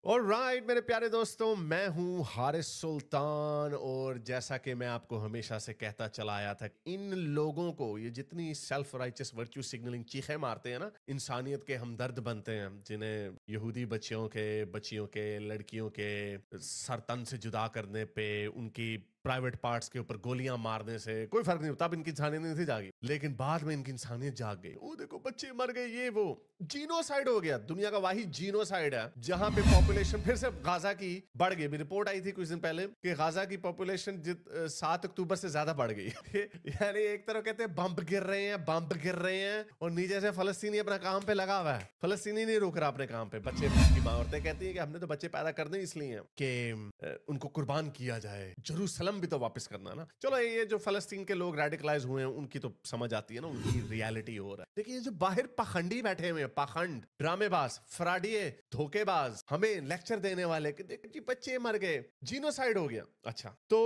Alright मेरे प्यारे दोस्तों, मैं हूं हारिस सुल्तान। और जैसा कि मैं आपको हमेशा से कहता चला आया था, इन लोगों को ये जितनी सेल्फ राइचस वर्च्यू सिग्नलिंग चीखें मारते हैं ना, इंसानियत के हमदर्द बनते हैं, जिन्हें यहूदी बच्चियों के लड़कियों के सर तन से जुदा करने पे, उनकी प्राइवेट पार्ट्स के ऊपर गोलियां मारने से कोई फर्क नहीं होता। अब इनकी इंसानियत नहीं थी जागी, लेकिन बाद में इनकी इंसानियत जाग गई। ओ देखो बच्चे मर गए, ये वो जीनोसाइड हो गया। दुनिया का वाही जीनोसाइड है जहां पे पॉपुलेशन फिर से गाजा की बढ़ गई। भी रिपोर्ट आई थी कुछ दिन पहले कि गाजा की पॉपुलेशन 7 अक्टूबर से ज्यादा बढ़ गई। यानी एक तरफ कहते हैं बम गिर रहे हैं और नीचे से फलस्तीनी अपना काम पे लगा हुआ है। फलस्तीनी नहीं रुक रहा अपने काम पे। बच्चे की माँ औरतें कहती है कि हमने तो बच्चे पैदा करने इसलिए कि उनको कुर्बान किया जाए, जेरूसलम भी तो वापस करना ना। चलो ये जो फलस्तीन के लोग रेडिकलाइज हुए हैं उनकी तो समझ आती है ना, उनकी रियलिटी हो रहा है। लेकिन ये जो बाहर पाखंडी बैठे हुए हैं, पाखंड, ड्रामेबाज, फ्रॉडिये, धोखेबाज, हमें लेक्चर देने वाले कि देखो जी बच्चे मर गए, जीनोसाइड हो गया। अच्छा, तो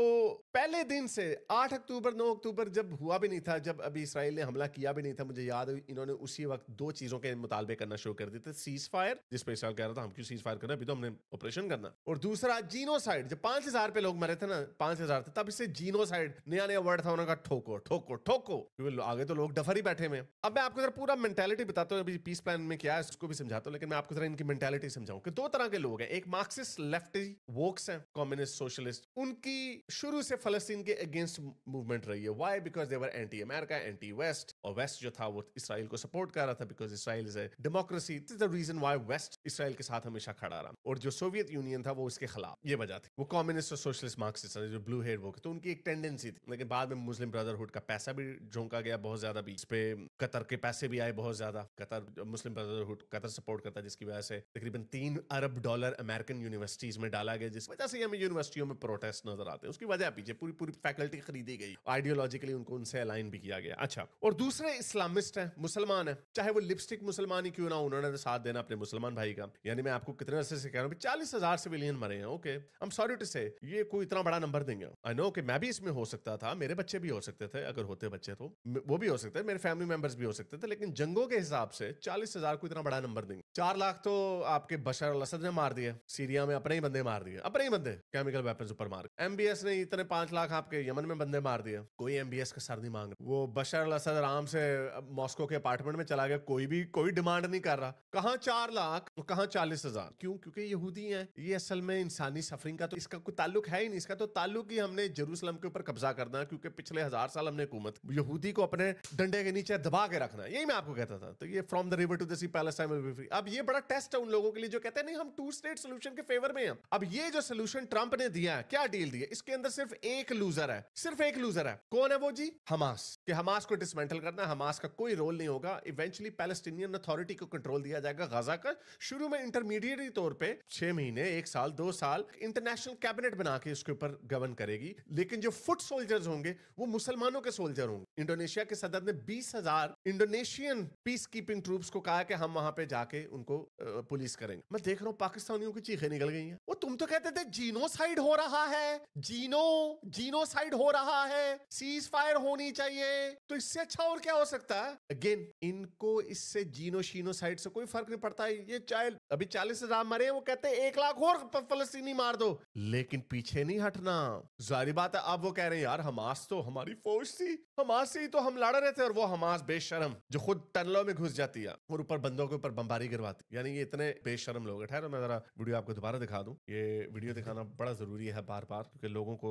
पहले दिन से 8 अक्टूबर 9 अक्टूबर जब हुआ भी नहीं था, जब अभी इसराइल ने हमला किया भी नहीं था, मुझे याद है इन्होंने उसी वक्त दो चीजों के मुतालबे करना शुरू कर दिए थे। सीज फायर, जिस पे इसराइल कह रहा था हम क्यों सीज फायर करना, अभी तो हमने ऑपरेशन करना। और दूसरा जीनोसाइड। जब 5000 पे लोग मरे थे ना, 5000 थे, तब इससे जीनोसाइड नया नया वर्ड था उनका। ठोको ठोको ठोको, क्योंकि आगे तो लोग डफर ही बैठे हुए। अब मैं आपको जरा पूरा मेंटालिटी बताता हूँ, अभी पीस प्लान में क्या है उसको भी समझाता हूँ, लेकिन मैं आपको जरा इनकी मेंटालिटी समझाऊं कि दो तरह के लोग हैं। एक मार्क्सिस्ट लेफ्टी वोक्स हैं, कम्युनिस्ट सोशलिस्ट। उनकी शुरू से फलस्तीन के अगेंस्ट मूवमेंट रही है। Why? Because they were anti America, anti West. और वेस्ट जो था वो इसराइल को सपोर्ट कर रहा था, because Israel is a democracy. This is the reason why West Israel के साथ हमेशा खड़ा रहा। और जो सोवियत यूनियन था वो उसके खिलाफ। ये वजह थी। वो कम्युनिस्ट और सोशलिस्ट मार्क्सिस्ट जो ब्लू हेड वो, तो उनकी एक टेंडेंसी थी। लेकिन बाद में मुस्लिम ब्रदरहुड का पैसा भी झोंका गया बहुत ज्यादा, बीच पे कतर के पैसे भी आए बहुत ज्यादा। कतर, मुस्लिम ब्रदरहुड कतर सपोर्ट करता है, जिसकी वजह से तकरीबन $3 अरब अमेरिकन यूनिवर्सिटीज में डाला गया, जिस वजह से हमें यूनिवर्सिटियों में प्रोटेस्ट नजर आते हैं। उसकी वजह पीछे पूरी पूरी फैकल्टी खरीदी गई, आइडियोलॉजिकली उनको उनसे अलाइन भी किया गया। अच्छा, और दूसरे इस्लामिस्ट हैं, मुसलमान है, चाहे वो लिपस्टिक मुसलमान ही क्यों ना, उन्होंने तो साथ देना अपने मुसलमान भाई का। यानी मैं आपको कितने अरसे से कह रहा हूँ, 40,000 सिविलियन मरे हैं। Okay, I am sorry to say ये कोई इतना बड़ा नंबर देंगे। आई नो कि मैं भी इसमें हो सकता था, मेरे बच्चे भी हो सकते थे, अगर होते बच्चे तो वो भी हो सकते थे, मेरे फैमिली मेंबर्स भी हो सकते थे। लेकिन जंगों के हिसाब से 40,000 को इतना बड़ा नंबर देंगे। 4 लाख तो आपके बशर अल असद ने मार दिए, सीरिया में अपने ही बंदे मार दिए, अपने ही बंदे केमिकल वेपन्स ऊपर मार। एमबीएस ने इतने 5 लाख आपके यमन में बंदे मार दिए, कोई एमबीएस का सर नहीं मांग रहा। वो बशर अल असद आराम से मॉस्को के अपार्टमेंट में चला गया, कोई डिमांड नहीं कर रहा। कहां 4 लाख, कहां 40,000? क्यों? क्योंकि यहूदी हैं। ये असल में इंसानी सफरिंग का तो इसका कोई ताल्लुक है ही नहीं। इसका तो ताल्लुक ही हमने जेरूसलम के ऊपर कब्जा करना, क्योंकि पिछले 1000 साल हमने हुकूमत यहूदी को अपने डंडे के नीचे दबा के रखना। यही मैं आपको कहता था। तो ये from the river to the sea Palestine will be free. अब ये बड़ा टेस्ट है उन लोगों के लिए जो कहते हैं नहीं हम 2 स्टेट सोल्यूशन के फेवर में हैं। अब ये जो सोल्यूशन ट्रंप ने दिया है, क्या डील दिया, इसके अंदर सिर्फ एक लूजर है, सिर्फ एक लूजर है। कौन है वो जी? हमास। कि हमास को डिसमेंटल करना है, हमास का कोई रोल नहीं होगा। इवेंचुअली पैलेस्टीनियन अथॉरिटी को कंट्रोल दिया जाएगा गाजा का। शुरू में इंटरमीडिएट तौर पे 6 महीने, 1 साल, 2 साल इंटरनेशनल कैबिनेट बना के उसके ऊपर गवर्न करेगी। लेकिन जो फुट सोल्जर्स होंगे वो मुसलमानों के सोल्जर होंगे। इंडोनेशिया के सदर ने 20,000 इंडोनेशियन पीस कीपिंग ट्रूप्स को कहा कि हम वहां पे जाके उनको पुलिस करेंगे। मैं देख रहा हूं पाकिस्तानियों की चीखें निकल गई हैं। वो तुम तो कहते थे जीनोसाइड हो रहा है, जीनोसाइड हो रहा है, सीज फायर होनी चाहिए, तो इससे अच्छा और क्या हो सकता है? अगेन, इनको इससे जीनोसाइड से कोई फर्क नहीं पड़ता है। ये चाहे अभी 40,000 मरे हैं, वो कहते हैं 1 लाख और फलस्तीनी मार दो, लेकिन पीछे नहीं हटना। जाहिर बात है, अब वो कह रहे हैं यार हमास तो हमारी फौज थी, हमास से ही तो हम लड़ रहे थे। और वो हमास बेशरम जो खुद टनलों में घुस जाती है और ऊपर बंदों के ऊपर बमबारी गिरवाती। यानी ये इतने बेशरम लोग हैं। ठहरो मैं जरा वीडियो आपको दोबारा दिखा दूं। ये वीडियो दिखाना बड़ा जरूरी है बार बार, क्योंकि लोगों को,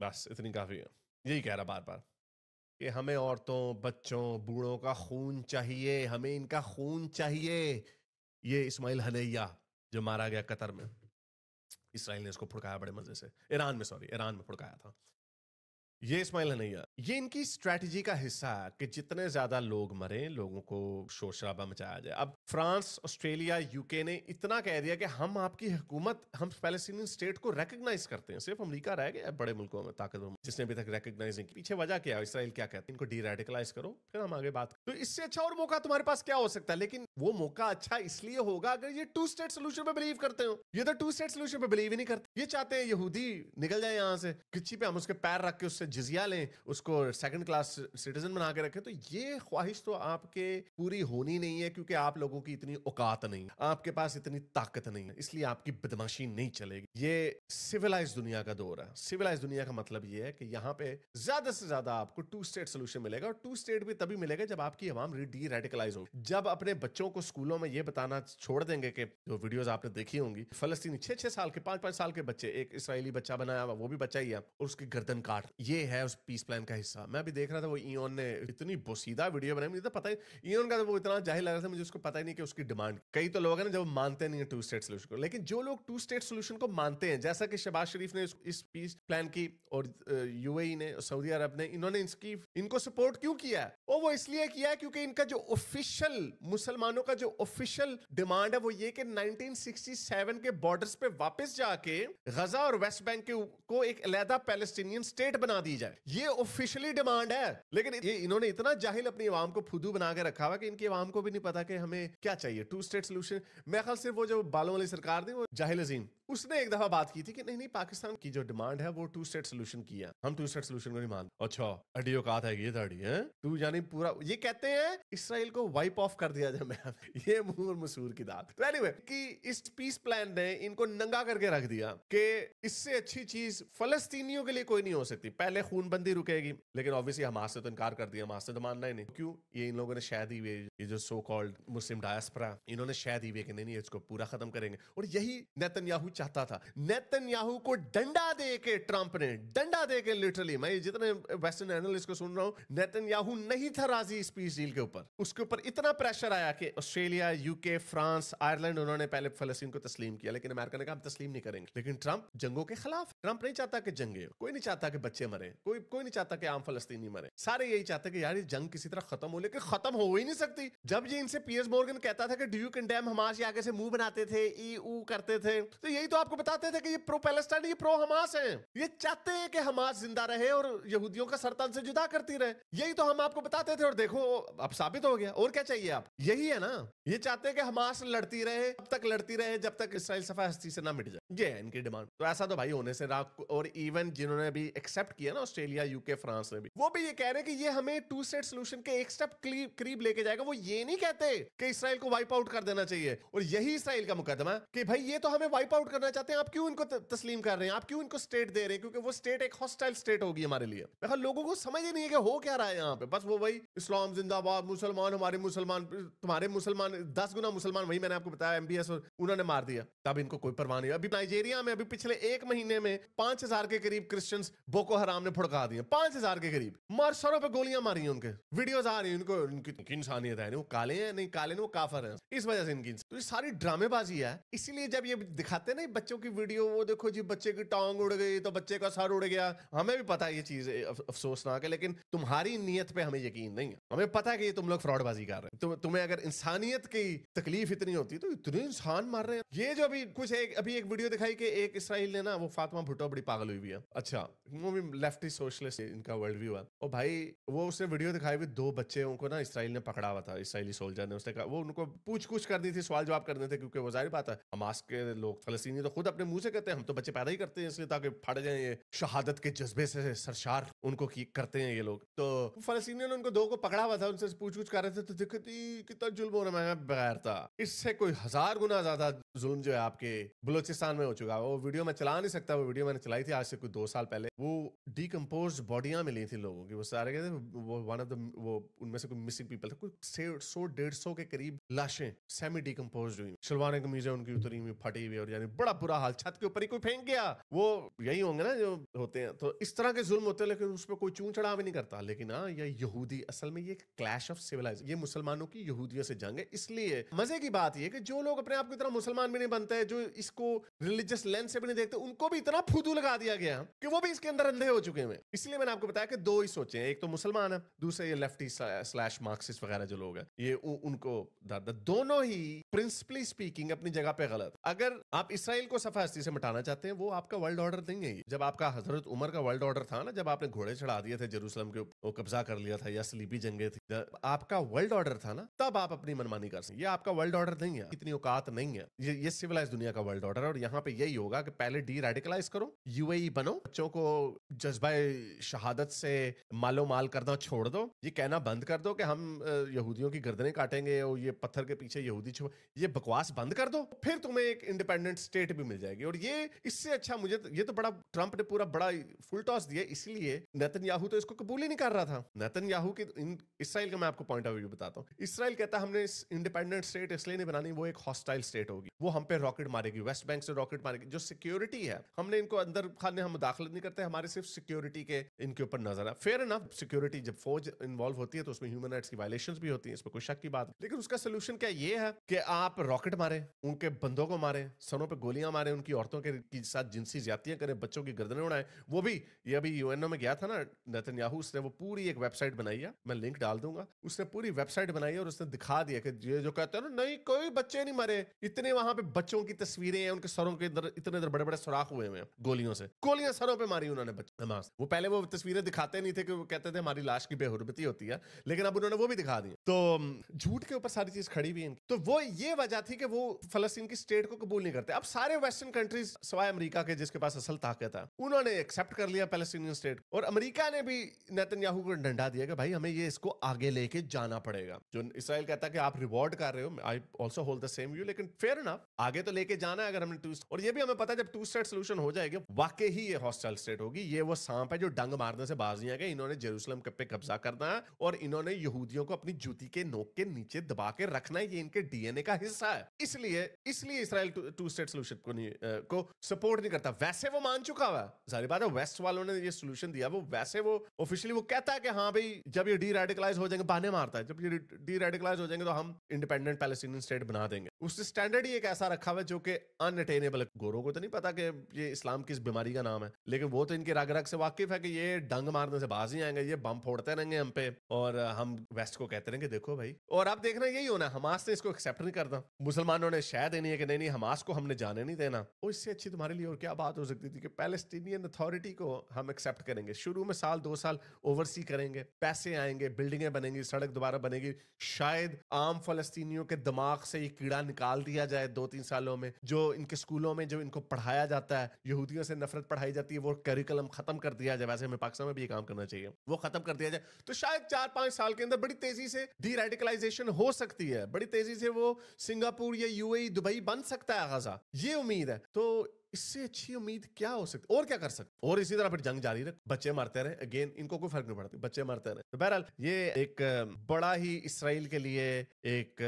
बस इतनी काफी है। यही कह रहा बार बार कि हमें औरतों, बच्चों, बूढ़ों का खून चाहिए, हमें इनका खून चाहिए। ये इस्माइल हनैया जो मारा गया कतर में, इसराइल ने इसको फुड़काया बड़े मजे से। ईरान में फुड़काया था। ये इस्माइल हनैया ये इनकी स्ट्रैटेजी का हिस्सा है कि जितने ज्यादा लोग मरे, लोगों को शोर शराबा मचाया जाए। अब फ्रांस, ऑस्ट्रेलिया, यूके ने इतना कह दिया कि हम आपकी हुकूमत, हम पैलेस्टीनियन स्टेट को रिकॉग्नाइज करते हैं। सिर्फ अमेरिका रह गया बड़े मुल्कों में ताकतवर जिसने अभी तक रिकॉग्नाइज नहीं किया। पीछे वजह क्या है? इसराइल क्या कहते हैं? इनको डी रेडिकलाइज करो, फिर हम आगे बात। तो इससे अच्छा और मौका तुम्हारे पास क्या हो सकता है? लेकिन वो मौका अच्छा इसलिए होगा अगर ये टू स्टेट सोल्यूशन पे बिलीव करते हो। ये तो टू स्टेट सोल्यूशन पे बिलीव ही नहीं करते। ये चाहते हैं यहूदी निकल जाए यहाँ से, किच्ची पे हम उसके पैर रख के उससे जिजिया लें, उसको सेकंड क्लास सिटीजन बना के रखें। तो ये ख्वाहिश तो आपके पूरी होनी नहीं है, क्योंकि आप लोगों की इतनी औकात नहीं, आपके पास इतनी ताकत नहीं है, इसलिए आपकी बदमाशी नहीं चलेगी। ये सिविलाइज दुनिया का दौर है। सिविलाइज दुनिया का मतलब ये है कि यहाँ पे ज्यादा से ज्यादा आपको टू स्टेट सोल्यूशन मिलेगा, और टू स्टेट भी तभी मिलेगा जब आपकी अवाम डी रेडिकलाइज होगी। जब अपने बच्चों को स्कूलों में ये बताना छोड़ देंगे कि जो वीडियोस आपने देखी होंगी, फलस्तीनी 6-6 साल के, 5-5 साल के बच्चे, एक इजरायली बच्चा बनाया हुआ, वो भी बच्चा ही है, और उसकी गर्दन काट, ये है उस पीस प्लान का हिस्सा। मैं भी देख रहा था, वो इयोन ने इतनी बोसीदा वीडियो बनाई, मुझे तो पता ही, इयोन का तो वो इतना जाहिल लग रहा था, मुझे उसको पता ही नहीं कि उसकी डिमांड। कई तो लोग हैं ना जो मानते नहीं है टू स्टेट सोल्यूशन को, लेकिन जो लोग टू स्टेट सोल्यूशन को मानते हैं, जैसा कि शहबाज शरीफ ने इस पीस प्लान की, और यूएई ने, सऊदी अरब ने, इन्होंने इनको सपोर्ट क्यों किया है? और वो इसलिए किया है क्योंकि इनका जो ऑफिशियल, मुसलमानों का जो ऑफिशियल डिमांड है वो ये कि 1967 के बॉर्डर्स पे वापस जाके गजा और वेस्ट बैंक को एक अलग पैलेस्टीनियन स्टेट बना दी जाए। ये ऑफिशियली डिमांड है। लेकिन ये इन्होंने इतना जाहिल अपनी आवाम को फुदू बना के रखा हुआ कि इनकी आवाम को भी नहीं पता कि हमें क्या चाहिए। टू स्टेट सोल्यूशन, मेरे ख्याल से वो जो बालों वाली सरकार थी, वो जाहिल अजीम, उसने एक दफा बात की थी कि नहीं नहीं, पाकिस्तान की जो डिमांड है वो टू स्टेट सोल्यूशन की है, हम टू स्टेट सोल्यूशन को नहीं मानते। अच्छा, अडियो कहा था ये दाढ़ी है तू, यानी पूरा ये कहते हैं इसराइल को वाइप ऑफ कर दिया जाए। ये मुंह मसूर की दात। तो एनीवे, कि इस पीस प्लान ने इनको नंगा करके रख दिया कि इससे अच्छी चीज फलस्तीनियों के लिए कोई नहीं हो सकती। पहले खूनबंदी रुकेगी, लेकिन ऑब्वियसली हमास से तो इनकार कर दिया, हमास से तो मानना ही नहीं। क्यों? ये इन लोगों ने शायद ही, ये जो सो कॉल्ड मुस्लिम डायस्पोरा, इन्होंने शायद ही वे कि नहीं इसको पूरा खत्म करेंगे। और यही नेतन्याहू चाहता था। नेतन्याहू को डंडा दे के, ट्रंप ने डंडा दे के, लिटरली, मैं जितने वेस्टर्न एनालिस्ट को सुन रहा हूं, नेतन्याहू नहीं था राजी इस पीस डील के ऊपर। उसके ऊपर इतना प्रेशर आया कि ऑस्ट्रेलिया, यूके, फ्रांस, आयरलैंड, उन्होंने पहले फलस्तीन को तस्लीम किया, लेकिन अमेरिका ने कहा हम तस्लीम नहीं करेंगे। लेकिन ट्रंप जंगों के खिलाफ, ट्रंप नहीं चाहता कि जंगे, कोई नहीं चाहता कि बच्चे मरे, कोई नहीं चाहता कि आम फलस्तीनी मरे। सारे यही चाहते कि यार ये जंग किसी तरह खत्म हो, लेकिन खत्म हो ही नहीं सकती। जब ये इनसे पियर्स मॉर्गन कहता था कि डू यू कंडेम हमास, ये आगे से मुंह बनाते थे, ईऊ करते थे, तो यही तो आपको बताते थे कि ये प्रो पैलेस्टाइन, ये प्रो हमास है। ये चाहते हैं कि हमास जिंदा रहे और यहूदियों का सरतान से जुदा करती रहे। यही तो हम आपको बताते थे, और देखो अब साबित हो गया। और क्या चाहिए आप? यही है ना। ये चाहते हैं कि हमास लड़ती रहे, तब तक लड़ती रहे जब तक इसराइल सफा हस्ती से ना मिट जाए। ये है इनकी डिमांड। तो ऐसा तो भाई होने से रात। और इवन जिन्होंने भी एक्सेप्ट किया ना, ऑस्ट्रेलिया, यूके, फ्रांस ने भी, वो भी ये कह रहे हैं कि ये हमें टू स्टेट सोल्यूशन के एक स्टेप करीब लेके जाएगा। वो ये नहीं कहते कि इसराइल को वाइप आउट कर देना चाहिए। और यही इसराइल का मुकदमा है कि भाई ये तो हमें वाइप आउट करना चाहते हैं, आप क्यों इनको तस्लीम कर रहे हैं, आप क्यों इनको स्टेट दे रहे हैं? क्योंकि वो स्टेट एक हॉस्टाइल स्टेट होगी हमारे लिए। लोगों को समझ ही नहीं है कि हो क्या रहा है यहाँ पे। बस वो वही इस्लाम जिंदाबाद, मुसलमान हमारे मुसलमान, तुम्हारे मुसलमान 10 गुना मुसलमान। वही मैंने आपको बताया, MBS उन्होंने मार दिया, तब इनको कोई परवाह नहीं। अभी नाइजीरिया में अभी पिछले 1 महीने में 5000 के करीब क्रिश्चियंस बोको हराम ने फुड़का दिए। 5000 के करीब मार, सरों पे गोलियां मारी उनके, वीडियोस आ रही है उनको। उनकी इंसानियत है नहीं, वो काले हैं, नहीं काले नहीं, वो काफर हैं, इस वजह से इनकी। तो ये सारी ड्रामेबाजी है। इसीलिए जब ये दिखाते हैं ना बच्चों की वीडियो, वो देखो जी बच्चे की टांग उड़ गई तो बच्चे का सर उड़ गया। हमें भी पता है ये चीज अफसोसनाक है, लेकिन तुम्हारी नीयत पे हमें यकीन नहीं है। हमें पता है कि तुम लोग फ्रॉडबाजी कर रहे हैं। तुम्हें अगर इंसानियत की तकलीफ इतनी होती तो इतने इंसान मार रहे हैं। ये जो अभी कुछ अभी एक वीडियो दिखाई कि एक इसराइल ने ना, वो फातिमा भुट्टो बड़ी पागल हुई है। अच्छा, वो भी लेफ्टिस्ट सोशलिस्ट इनका वर्ल्ड व्यू है। और भाई वो उसने वीडियो दिखाई हुई, 2 बच्चों को ना इसराइल ने पकड़ा हुआ था, इसराइली सोल्जर ने। उसने कहा, वो उनको पूछ करनी थी, सवाल जवाब करने थे, क्योंकि वो जाहिर बात है हमास के लोग, फलस्तीनी तो खुद अपने मुंह से कहते हैं हम तो बच्चे पैदा ही करते हैं इसलिए ताकि फट जाए। ये शहादत के जज्बे से सरशार उनको करते हैं ये लोग। तो फलस्तीनियों ने उनको 2 को पकड़ा हुआ था, उनसे पूछ कर रहे थे, तो दिक्कत कितना जुल्म हो रहा है। मैं बगैर था, इससे कोई 1000 गुना ज्यादा जुल्म जो है आपके बलोचिस्तान में हो चुका है। वो वीडियो मैं चला नहीं सकता, वो वीडियो मैंने चलाई थी आज से कोई 2 साल पहले। वो डिकम्पोज बॉडियां मिली थी लोगों की, वो सारे कहते वो वन ऑफ द, वो उनमें से कोई मिसिंग पीपल था, कोई 100-150 के करीब लाशें सेमी डिकम्पोज हुई, शलवारें कमीजें उनकी उतरी हुई, फटी हुई, और यानी बड़ा बुरा हाल। छत के ऊपर ही कोई फेंक गया, वो यही होंगे ना जो होते हैं। तो इस तरह के जुल्म होते हैं, लेकिन उस पर कोई चूं चढ़ाव नहीं करता। लेकिन हाँ, ये यहूदी, असल में ये क्लैश ऑफ सिविलाइजेशन, ये मुसलमानों की यहूदियों से जंग है। इसलिए मजे की बात ये कि जो लोग अपने आप की तरह मुसलमान मुसलमान भी नहीं बनते, जो इसको रिलीजियस लेंस से भी नहीं देखते, उनको भी इतना फुदू लगा दिया गया कि वो भी इसके अंदर अंधे हो चुके हैं। इसलिए मैंने आपको बताया कि दो ही सोचे हैं, एक तो मुसलमान है, दूसरे ये लेफ्टी स्लैश मार्क्सिस्ट वगैरह जो लोग हैं, ये उनको दोनों ही प्रिंसिपली स्पीकिंग अपनी जगह पे गलत। अगर आप इसराइल को सफा हस्ती से मिटाना चाहते हैं, वो आपका वर्ल्ड ऑर्डर नहीं है। जब आपका हजरत उमर का वर्ल्ड ऑर्डर था ना, जब आपने घोड़े चढ़ा दिए थे जेरूसलम के ऊपर, कब्जा कर लिया था, या सलीबी जंगे थी, आपका वर्ल्ड ऑर्डर था ना, तब आप अपनी मनमानी कर सकते। ये आपका वर्ल्ड ऑर्डर नहीं है, इतनी औकात नहीं है। ये सिविलाइज दुनिया का वर्ल्ड ऑर्डर है, और यहाँ पे यही होगा कि पहले डी रेडिकलाइज करो, यूएई बनो, बच्चों को जज्बा शहादत से मालो माल करना छोड़ दो, ये कहना बंद कर दो कि हम यहूदियों की गर्दनें काटेंगे और ये पत्थर के पीछे यहूदी छुप, ये बकवास बंद कर दो, फिर तुम्हें एक इंडिपेंडेंट स्टेट भी मिल जाएगी। और ये इससे अच्छा मुझे ये तो बड़ा ट्रंप ने पूरा बड़ा फुल टॉस दिया, इसलिए नेतन्याहू तो इसको कबूल ही नहीं कर रहा था। नेतन्याहू की इसराइल का मैं आपको पॉइंट ऑफ व्यू बताता हूँ। इसराइल कहता है हमने इस इंडिपेंडेंट स्टेट इसलिए नहीं बनानी, वो एक हॉस्टाइल स्टेट होगी, वो हम पे रॉकेट मारेगी, वेस्ट बैंक से रॉकेट मारेगी। जो सिक्योरिटी है, हमने इनको अंदर खाने हम मुदाखलत नहीं करते, हमारे सिर्फ सिक्योरिटी के इनके ऊपर नजर है। फेयर इनफ, सिक्योरिटी जब फौज इन्वॉल्व होती है तो उसमें ह्यूमन राइट्स की वायलेशंस भी होती हैं, इसमें कोई शक की बात। लेकिन उसका सोल्यूशन क्या ये है कि आप रॉकेट मारे, उनके बंदों को मारे, सरों पे गोलियां मारे, उनकी औरतों के साथ जिनसी ज्यादतियां करें, बच्चों की गर्दनें उड़ाएं। वो भी ये अभी यूएनओ में गया था ना नेतन्याहू, उसने वो पूरी एक वेबसाइट बनाई है, मैं लिंक डाल दूंगा, उसने पूरी वेबसाइट बनाई है और उसने दिखा दिया कि ये जो कहते हैं ना नहीं कोई बच्चे नहीं मरे, इतने वहां पे बच्चों की तस्वीरें हैं, उनके सरों के अंदर इतने बड़े बड़े सुराख हुए हैं गोलियों से, गोलियां सरों पे मारी उन्होंने हमास। वो पहले वो तस्वीरें दिखाते नहीं थे कि वो कहते थे हमारी लाश की बेहुरमती होती है, लेकिन अब उन्होंने वो भी दिखा दी। तो झूठ के ऊपर सारी चीज खड़ी भी है। तो वो ये वजह थी कि वो फलस्तीन की स्टेट को कबूल नहीं करते। अब सारे वेस्टर्न कंट्रीज सवाए अमेरिका के, जिसके पास असल ताकत है, उन्होंने एक्सेप्ट कर लिया पैलेस्टीनियन स्टेट, और अमेरिका ने भी नेतन्याहू को डंडा दिया कि भाई हमें ये इसको आगे लेके जाना पड़ेगा। जो इसराइल कहता है कि आप रिवॉर्ड कर रहे हो, I also hold the same view, लेकिन फेयर इनफ, आगे तो लेके जाना है अगर हमने और ये भी हमें पता है जब टू स्टेट सोल्यूशन हो जाएगा वाकई ही ये हॉस्टाइल स्टेट होगी। ये वो सांप है जो डंग मारने से बाज नहीं आएगा। इन्होंने जेरूसलम पे कब्जा करना है और इन्होंने यहूदियों को अपनी जूती के नोक के नीचे दबा के रखना है, ये इनके डीएनए का हिस्सा है। इसलिए इसराइल टू स्टेट सोल्यूशन को सपोर्ट नहीं करता। वैसे वो मान चुका हुआ, जाहिर बात है वेस्ट वालों ने ये सोल्यूशन दिया, वो वैसे वो ऑफिशियली वो कहता है कि हाँ भाई जब ये डी रेडिकलाइज हो जाएंगे, बहाने मारता है, जब ये डी रेडिकलाइज हो जाएंगे तो हम इंडिपेंडेंट पैलेस्टीनियन स्टेट बना देंगे। उससे स्टैंडर्ड ही एक ऐसा रखा हुआ है जो कि अनअटेनेबल है। गोरों को तो नहीं पता कि ये इस्लाम किस बीमारी का नाम है, लेकिन वो तो इनके रग रग से वाकिफ है कि ये डंग मारने से बाज नहीं आएंगे, ये बम फोड़ते रहेंगे हम पे, और हम वेस्ट को कहते रहेंगे देखो भाई। और अब देखना यही होना, हमास ने इसको एक्सेप्ट नहीं करना, मुसलमानों ने शह देनी है कि नहीं हमास को हमने जाने नहीं देना। और इससे अच्छी तुम्हारे लिए और क्या बात हो सकती थी कि पैलेस्टीनियन अथॉरिटी को हम एक्सेप्ट करेंगे, शुरू में साल 2 साल ओवरसी करेंगे, पैसे आएंगे, बिल्डिंगें बनेंगी, सड़क दोबारा बनेगी, शायद आम फलस्तीनियों के दिमाग से ये कीड़ा निकाल दिया जाए 2-3 सालों में। जो इनके स्कूलों में जो इनको पढ़ाया जाता है, यहूदियों से नफरत पढ़ाई जाती है, वो करिकुलम खत्म कर दिया जाए। वैसे हमें पाकिस्तान में भी ये काम करना चाहिए, वो खत्म कर दिया जाए, तो शायद 4-5 साल के अंदर बड़ी तेजी से डी रेडिकलाइजेशन हो सकती है, बड़ी तेजी से वो सिंगापुर या यूएई दुबई बन सकता है गाजा, ये उम्मीद है। तो इससे अच्छी उम्मीद क्या हो सकती, और क्या कर सकते। और इसी तरह फिर जंग जारी रहे, बच्चे मरते रहे, अगेन इनको कोई फर्क नहीं पड़ता, बच्चे मरते रहे। तो बहरहाल ये एक बड़ा ही इसराइल के लिए एक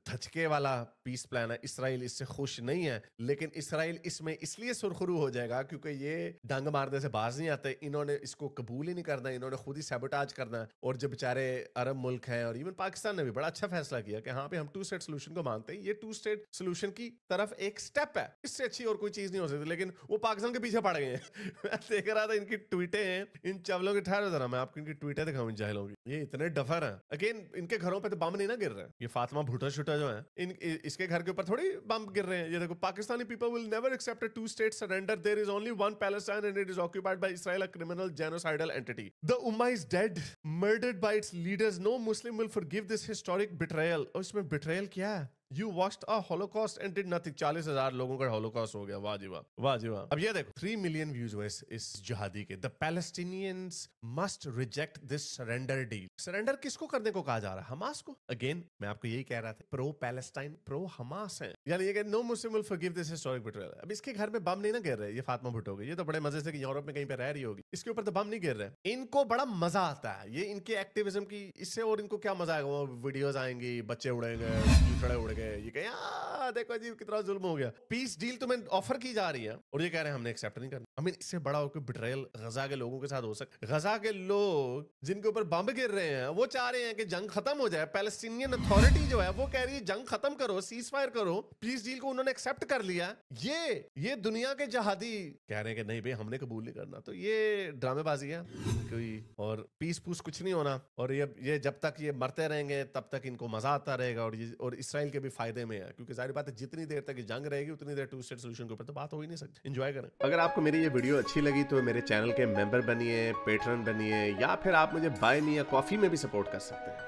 धचके वाला पीस प्लान है। इसराइल इससे खुश नहीं है, लेकिन इसराइल इसमें इसलिए सुरखरू हो जाएगा क्योंकि ये डंग मारने से बाज नहीं आते, इन्होंने इसको कबूल ही नहीं करना, इन्होंने खुद ही सैबोटाज करना है। और जो बेचारे अरब मुल्क हैं और इवन पाकिस्तान ने भी बड़ा अच्छा फैसला किया कि हाँ पे हम 2 स्टेट सोल्यूशन को मानते हैं, ये 2 स्टेट सोल्यूशन की तरफ एक स्टेप है, इससे अच्छी और कोई चीज नहीं हो सकती। लेकिन वो पाकिस्तान के पीछे पड़ गए हैं। मैं देख रहा था इनकी ट्वीटें हैं इन चवलों की, ठहरो जरा मैं आपको इनकी ट्वीटें दिखाऊं इन जाहिलों की, ये इतने डफर हैं। अगेन इनके घरों पे तो बम नहीं ना गिर रहे, ये फातिमा भुट्टो शुट्टो जो है इसके घर के ऊपर थोड़ी बम गिर रहे हैं। ये देखो, Pakistani people will never accept a 2-state surrender, there is only one Palestine and it is occupied by Israel, a criminal genocidal entity. The Ummah is dead, murdered by its leaders. No Muslim will forgive this historic betrayal. और इसमें betrayal क्या है? You watched a Holocaust and did nothing. 40,000 लोगों का Holocaust हो गया। वाह जी वाह, वाह जी वाह। अब ये देखो 3 मिलियन व्यूज हुए इस जिहादी के। The Palestinians must reject this surrender deal. Surrender किसको करने को कहा जा रहा है? हमास को। अगेन मैं आपको यही कह रहा था, प्रो पैलेस्टाइन प्रो हमास है, यानी ये no Muslim will forgive this historic betrayal. अब इसके घर में बम नहीं ना गिर रहे, ये फातिमा भुट्टो के, ये तो बड़े मजे से कि यूरोप में कहीं पे रह रही होगी, इसके ऊपर तो बम नहीं गिर रहे। इनको बड़ा मजा आता है, ये इनके एक्टिविज्म की, इससे और इनको क्या मजा आएगा। वो वीडियोस आएंगी, बच्चे उड़ेंगे, कीचड़े उड़ गए, ये कहें देखो जी कितना जुल्म हो गया। पीस डील तुम्हें ऑफर की जा रही है और ये कह रहे हैं हमने एक्सेप्ट नहीं करना। I mean, इससे बड़ा कोई बिट्रेयल गजा के लोगों के साथ हो सकता? गजा के लोग जिनके ऊपर बम गिर रहे हैं वो चाह रहे हैं कि जंग खत्म हो जाए। पैलेस्टीनियन अथॉरिटी जो है वो कह रही है जंग खत्म करो, सीज फायर करो। पीस डील को उन्होंने एक्सेप्ट कर लिया। ये दुनिया के जहादी कह रहे हैं कि नहीं भाई हमने कबूल नहीं करना। तो ये ड्रामेबाजी है कोई, और पीस पूस कुछ नहीं होना। और ये जब तक ये मरते रहेंगे तब तक इनको मजा आता रहेगा, और इसराइल के भी फायदे में है, क्योंकि जाहिर बात है जितनी देर तक ये जंग रहेगी उतनी देर टू स्टेट सोल्यूशन के ऊपर तो बात हो ही नहीं सकती। एंजॉय करें। अगर आपको मेरी ये वीडियो अच्छी लगी तो मेरे चैनल के मेंबर बनिए, पेट्रन बनिए, या फिर आप मुझे बाय मी या कॉफी में भी सपोर्ट कर सकते हैं।